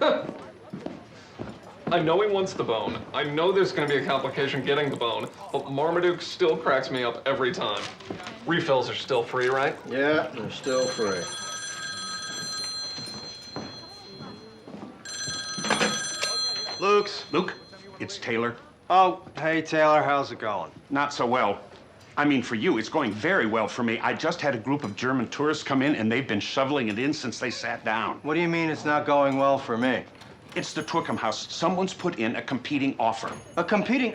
I know he wants the bone. I know there's gonna be a complication getting the bone, but Marmaduke still cracks me up every time. Refills are still free, right? Yeah, they're still free. Luke's. Luke, it's Taylor. Oh, hey, Taylor, how's it going? Not so well. I mean, for you, it's going very well for me. I just had a group of German tourists come in, and they've been shoveling it in since they sat down. What do you mean it's not going well for me? It's the Twickham house. Someone's put in a competing offer. A competing...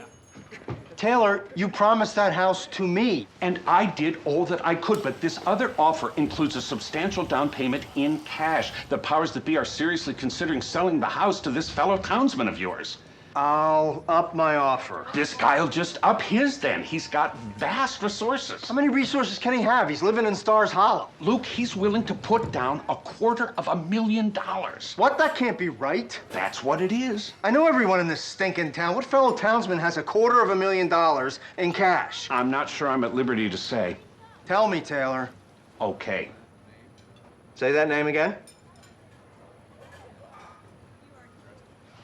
Taylor, you promised that house to me. And I did all that I could, but this other offer includes a substantial down payment in cash. The powers that be are seriously considering selling the house to this fellow townsman of yours. I'll up my offer. This guy'll just up his then. He's got vast resources. How many resources can he have? He's living in Stars Hollow. Luke, he's willing to put down $250,000. What? That can't be right. That's what it is. I know everyone in this stinking town. What fellow townsman has $250,000 in cash? I'm not sure I'm at liberty to say. Tell me, Taylor. Okay. Say that name again.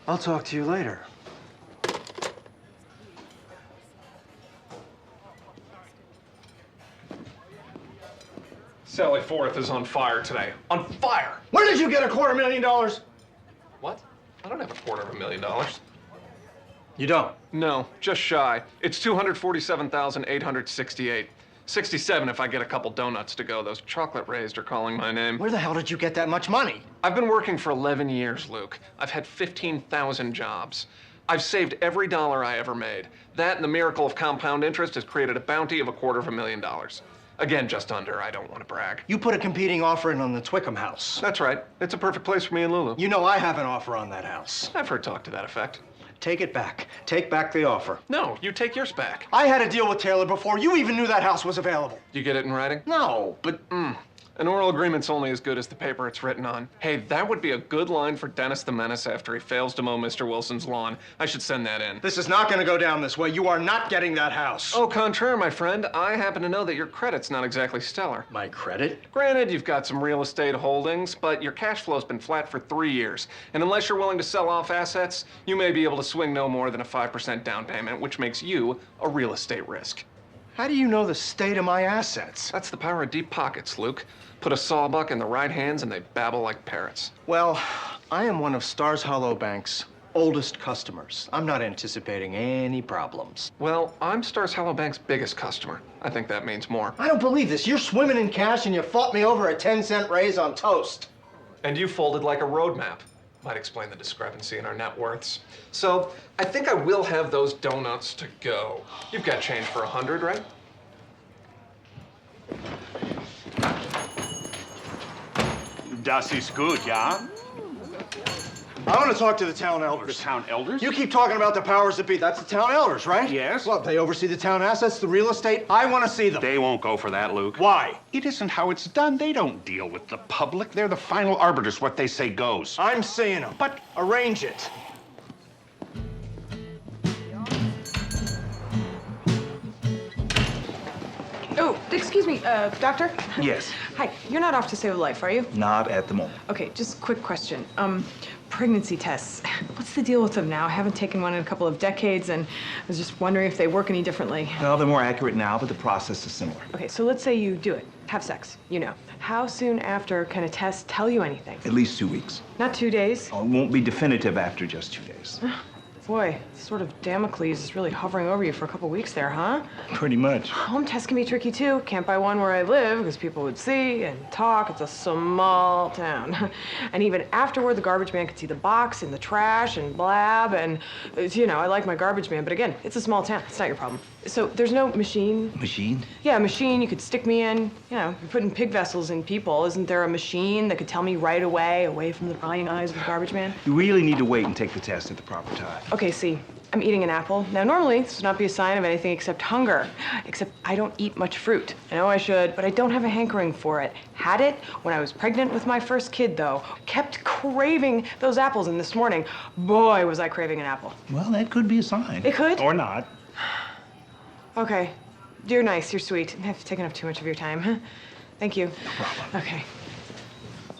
I'll talk to you later. Sally Forth is on fire today. On fire! Where did you get $250,000? What? I don't have $250,000. You don't? No, just shy. It's 247,868. 67 if I get a couple donuts to go. Those chocolate raised are calling my name. Where the hell did you get that much money? I've been working for 11 years, Luke. I've had 15,000 jobs. I've saved every dollar I ever made. That and the miracle of compound interest has created a bounty of $250,000. Again, just under. I don't want to brag. You put a competing offer in on the Twickham house. That's right. It's a perfect place for me and Lulu. You know I have an offer on that house. I've heard talk to that effect. Take it back. Take back the offer. No, you take yours back. I had a deal with Taylor before you even knew that house was available. You get it in writing? No, but... An oral agreement's only as good as the paper it's written on. Hey, that would be a good line for Dennis the Menace after he fails to mow Mr. Wilson's lawn. I should send that in. This is not gonna go down this way. You are not getting that house. Au contraire, my friend. I happen to know that your credit's not exactly stellar. My credit? Granted, you've got some real estate holdings, but your cash flow's been flat for 3 years. And unless you're willing to sell off assets, you may be able to swing no more than a 5% down payment, which makes you a real estate risk. How do you know the state of my assets? That's the power of deep pockets, Luke. Put a sawbuck in the right hands and they babble like parrots. Well, I am one of Stars Hollow Bank's oldest customers. I'm not anticipating any problems. Well, I'm Stars Hollow Bank's biggest customer. I think that means more. I don't believe this. You're swimming in cash and you fought me over a 10-cent raise on toast. And you folded like a road map. Might explain the discrepancy in our net worths. So, I think I will have those donuts to go. You've got change for 100, right? Das ist gut, ja? I want to talk to the town elders. The town elders? You keep talking about the powers that be. That's the town elders, right? Yes. Well, they oversee the town assets, the real estate. I want to see them. They won't go for that, Luke. Why? It isn't how it's done. They don't deal with the public. They're the final arbiters. What they say goes. I'm seeing them. But arrange it. Oh, excuse me, doctor? Yes. Hi, you're not off to save a life, are you? Not at the moment. Okay, just quick question. Pregnancy tests. What's the deal with them now? I haven't taken one in a couple of decades, and I was just wondering if they work any differently. Well, they're more accurate now, but the process is similar. Okay, so let's say you do it. Have sex, you know. How soon after can a test tell you anything? At least 2 weeks. Not 2 days? Oh, it won't be definitive after just 2 days. Boy, sort of Damocles is really hovering over you for a couple weeks there, huh? Pretty much. Home tests can be tricky too. Can't buy one where I live because people would see and talk. It's a small town. And even afterward, the garbage man could see the box in the trash and blab. And, you know, I like my garbage man, but again, it's a small town. It's not your problem. So there's no machine. Machine? Yeah, a machine you could stick me in. You know, you're putting pig vessels in people. Isn't there a machine that could tell me right away from the prying eyes of the garbage man? You really need to wait and take the test at the proper time. Okay, see, I'm eating an apple. Now, normally, this would not be a sign of anything except hunger. Except I don't eat much fruit. I know I should, but I don't have a hankering for it. Had it when I was pregnant with my first kid, though. Kept craving those apples, and this morning, boy, was I craving an apple. Well, that could be a sign. It could? Or not. Okay. You're nice, you're sweet. I've taken up too much of your time. Thank you. No problem. Okay.